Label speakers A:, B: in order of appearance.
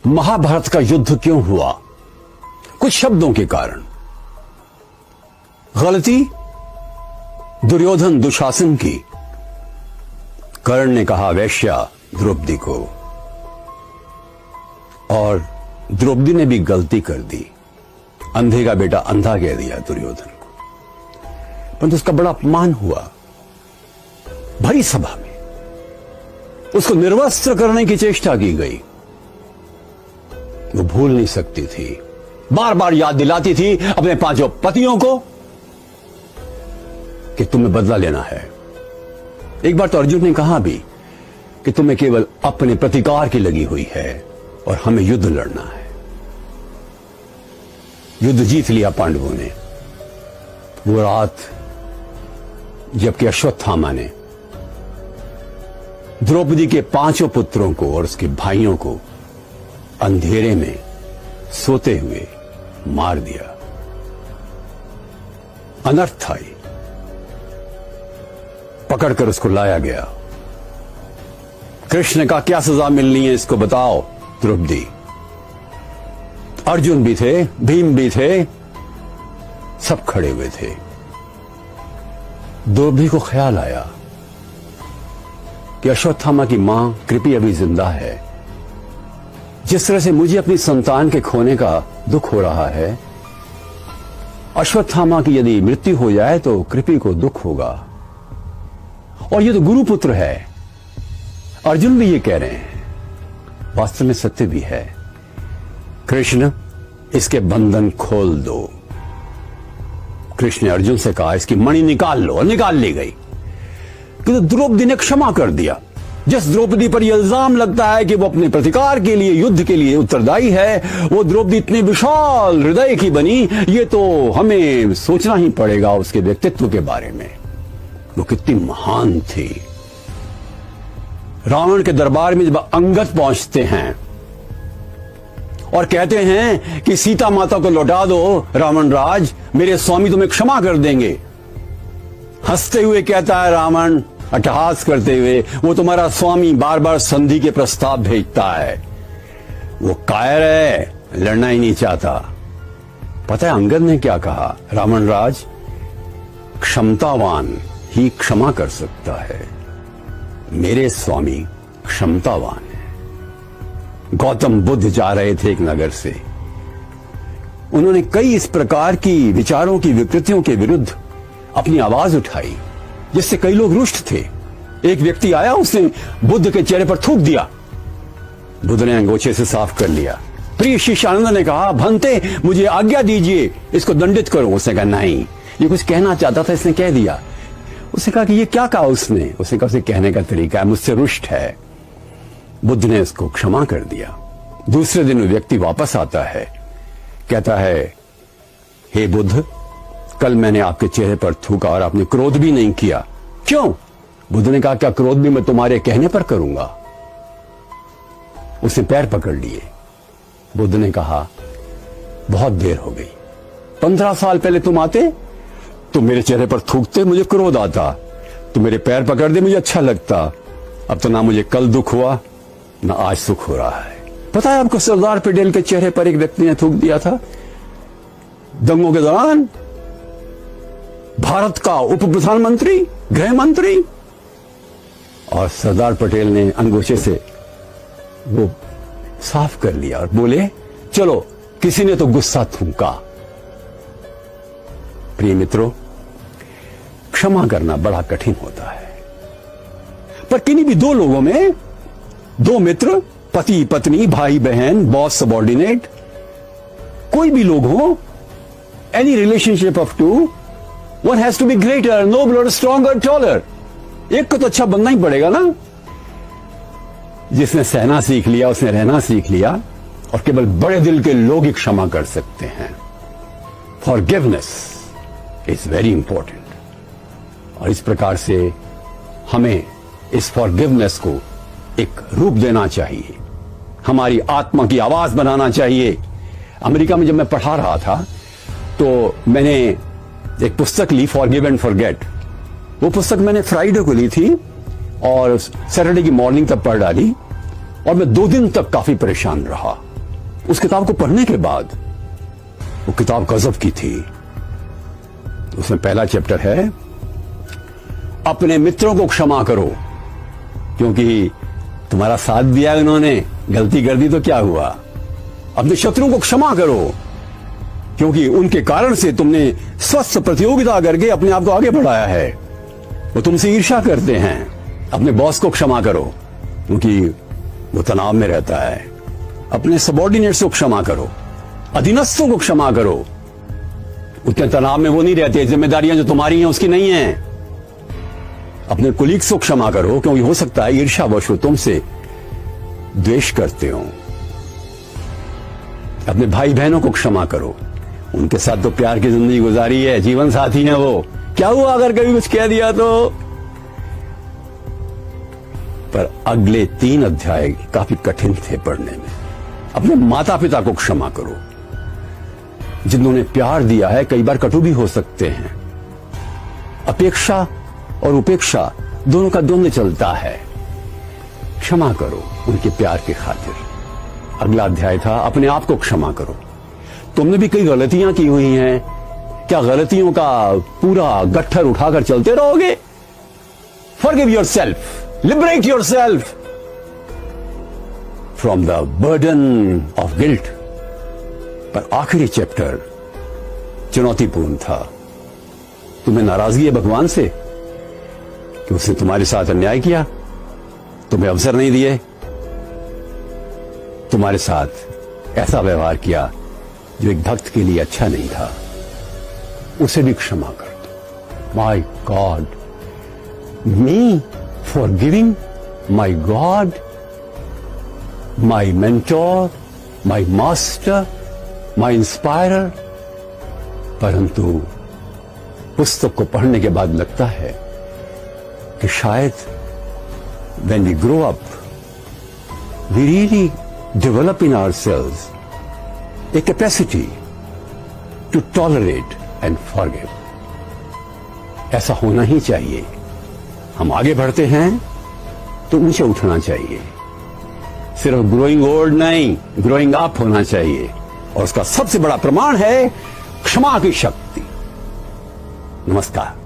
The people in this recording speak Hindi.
A: महाभारत का युद्ध क्यों हुआ? कुछ शब्दों के कारण। गलती दुर्योधन दुशासन की। कर्ण ने कहा वैश्या द्रौपदी को, और द्रौपदी ने भी गलती कर दी। अंधे का बेटा अंधा कह दिया दुर्योधन को, परंतु उसका बड़ा अपमान हुआ भरी सभा में। उसको निर्वस्त्र करने की चेष्टा की गई। वो भूल नहीं सकती थी, बार बार याद दिलाती थी अपने पांचों पतियों को कि तुम्हें बदला लेना है। एक बार तो अर्जुन ने कहा भी कि तुम्हें केवल अपने प्रतिकार की लगी हुई है और हमें युद्ध लड़ना है। युद्ध जीत लिया पांडवों ने। वो रात जबकि अश्वत्थामा ने द्रौपदी के पांचों पुत्रों को और उसके भाइयों को अंधेरे में सोते हुए मार दिया। अनर्थ था ये। पकड़कर उसको लाया गया। कृष्ण का क्या सजा मिलनी है इसको बताओ द्रौपदी। अर्जुन भी थे, भीम भी थे, सब खड़े हुए थे। द्रौपदी को ख्याल आया कि अश्वत्थामा की मां कृपी अभी जिंदा है। जिस तरह से मुझे अपनी संतान के खोने का दुख हो रहा है, अश्वत्थामा की यदि मृत्यु हो जाए तो कृपी को दुख होगा। और ये तो गुरुपुत्र है। अर्जुन भी ये कह रहे हैं, वास्तव में सत्य भी है। कृष्ण इसके बंधन खोल दो। कृष्ण ने अर्जुन से कहा इसकी मणि निकाल लो, और निकाल ली गई। किंतु द्रौपदी ने क्षमा कर दिया। जिस द्रौपदी पर यह इल्जाम लगता है कि वो अपने प्रतिकार के लिए, युद्ध के लिए उत्तरदायी है, वो द्रौपदी इतनी विशाल हृदय की बनी, ये तो हमें सोचना ही पड़ेगा उसके व्यक्तित्व के बारे में। वो कितनी महान थी। रावण के दरबार में जब अंगद पहुंचते हैं और कहते हैं कि सीता माता को लौटा दो रावण राज, मेरे स्वामी तुम्हें क्षमा कर देंगे, हंसते हुए कहता है रावण, अट्टहास करते हुए, वो तुम्हारा स्वामी बार बार संधि के प्रस्ताव भेजता है। वो कायर है, लड़ना ही नहीं चाहता। पता है अंगद ने क्या कहा? रावण राज, क्षमतावान ही क्षमा कर सकता है, मेरे स्वामी क्षमतावान है। गौतम बुद्ध जा रहे थे एक नगर से। उन्होंने कई इस प्रकार की विचारों की विकृतियों के विरुद्ध अपनी आवाज उठाई, जिससे कई लोग रुष्ट थे। एक व्यक्ति आया, उसने बुद्ध के चेहरे पर थूक दिया। बुद्ध ने अंगोछे से साफ कर लिया। प्रिय शिष्यानंद ने कहा, भंते मुझे आज्ञा दीजिए, इसको दंडित करो। उसने कहा नहीं, ये कुछ कहना चाहता था, इसने कह दिया। उसने कहा कि ये क्या कहा उसने? उसने कहा उसे कहने का तरीका है, मुझसे रुष्ट है। बुद्ध ने उसको क्षमा कर दिया। दूसरे दिन वो व्यक्ति वापस आता है, कहता है, हे बुद्ध, कल मैंने आपके चेहरे पर थूका और आपने क्रोध भी नहीं किया, क्यों? बुद्ध ने कहा, क्या क्रोध भी मैं तुम्हारे कहने पर करूंगा? उसने पैर पकड़ लिए। बुद्ध ने कहा, बहुत देर हो गई। 15 साल पहले तुम आते तो मेरे चेहरे पर थूकते, मुझे क्रोध आता, तो मेरे पैर पकड़ दे, मुझे अच्छा लगता। अब तो ना मुझे कल दुख हुआ ना आज सुख हो रहा है। पता है आपको सरदार पटेल के चेहरे पर एक व्यक्ति ने थूक दिया था दंगों के दौरान। भारत का उप प्रधानमंत्री, गृह मंत्री, और सरदार पटेल ने अंगोछे से वो साफ कर लिया और बोले, चलो किसी ने तो गुस्सा थूका। प्रिय मित्रों, क्षमा करना बड़ा कठिन होता है, पर किन्हीं भी दो लोगों में, दो मित्र, पति पत्नी, भाई बहन, बॉस सबॉर्डिनेट, कोई भी लोग हो, any relationship of two, one has to be greater, nobler, stronger, taller. एक को तो अच्छा बनना ही पड़ेगा ना। जिसने सहना सीख लिया उसने रहना सीख लिया, और केवल बड़े दिल के लोग ही क्षमा कर सकते हैं। Forgiveness is very important. और इस प्रकार से हमें इस फॉरगिवनेस को एक रूप देना चाहिए, हमारी आत्मा की आवाज बनाना चाहिए। अमेरिका में जब मैं पढ़ा रहा था तो मैंने एक पुस्तक ली, फॉरगिव एंड फॉरगेट। वो पुस्तक मैंने फ्राइडे को ली थी और सैटरडे की मॉर्निंग तक पढ़ डाली, और मैं 2 दिन तक काफी परेशान रहा। उस किताब को पढ़ने के बाद, वो किताब गजब की थी। उसमें पहला चैप्टर है, अपने मित्रों को क्षमा करो, क्योंकि तुम्हारा साथ दिया उन्होंने, गलती कर दी तो क्या हुआ। अपने शत्रुओं को क्षमा करो, क्योंकि उनके कारण से तुमने स्वस्थ प्रतियोगिता करके अपने आप को आगे बढ़ाया है। वो तुमसे ईर्ष्या करते हैं। अपने बॉस को क्षमा करो, क्योंकि वो तनाव में रहता है। अपने सबॉर्डिनेट्स को क्षमा करो, अधीनस्थों को क्षमा करो, उतने तनाव में वो नहीं रहते। जिम्मेदारियां जो तुम्हारी हैं उसकी नहीं है। अपने कुलीग्स को क्षमा करो, क्योंकि हो सकता है ईर्ष्यावश वो तुमसे द्वेष करते हो। अपने भाई बहनों को क्षमा करो, उनके साथ तो प्यार की जिंदगी गुजारी है, जीवन साथी हैं वो, क्या हुआ अगर कभी कुछ कह दिया तो। पर अगले 3 अध्याय काफी कठिन थे पढ़ने में। अपने माता पिता को क्षमा करो, जिन्होंने प्यार दिया है, कई बार कटु भी हो सकते हैं। अपेक्षा और उपेक्षा दोनों का द्वंद्व चलता है। क्षमा करो उनके प्यार के खातिर। अगला अध्याय था, अपने आप को क्षमा करो। तुमने भी कई गलतियां की हुई हैं, क्या गलतियों का पूरा गट्ठर उठाकर चलते रहोगे? Forgive yourself, liberate yourself from the burden of guilt. पर आखिरी चैप्टर चुनौतीपूर्ण था। तुम्हें नाराजगी है भगवान से कि उसने तुम्हारे साथ अन्याय किया, तुम्हें अवसर नहीं दिए, तुम्हारे साथ ऐसा व्यवहार किया जो एक भक्त के लिए अच्छा नहीं था। उसे भी क्षमा कर दो। My God, me for giving my God, my mentor, my master, my inspirer. परंतु पुस्तक को पढ़ने के बाद लगता है कि शायद when we grow up, we really develop in ourselves a capacity to tolerate and forgive. ऐसा होना ही चाहिए। हम आगे बढ़ते हैं तो ऊंचे उठना चाहिए। सिर्फ ग्रोइंग ओल्ड नहीं, ग्रोइंग अप होना चाहिए। और उसका सबसे बड़ा प्रमाण है क्षमा की शक्ति। नमस्कार।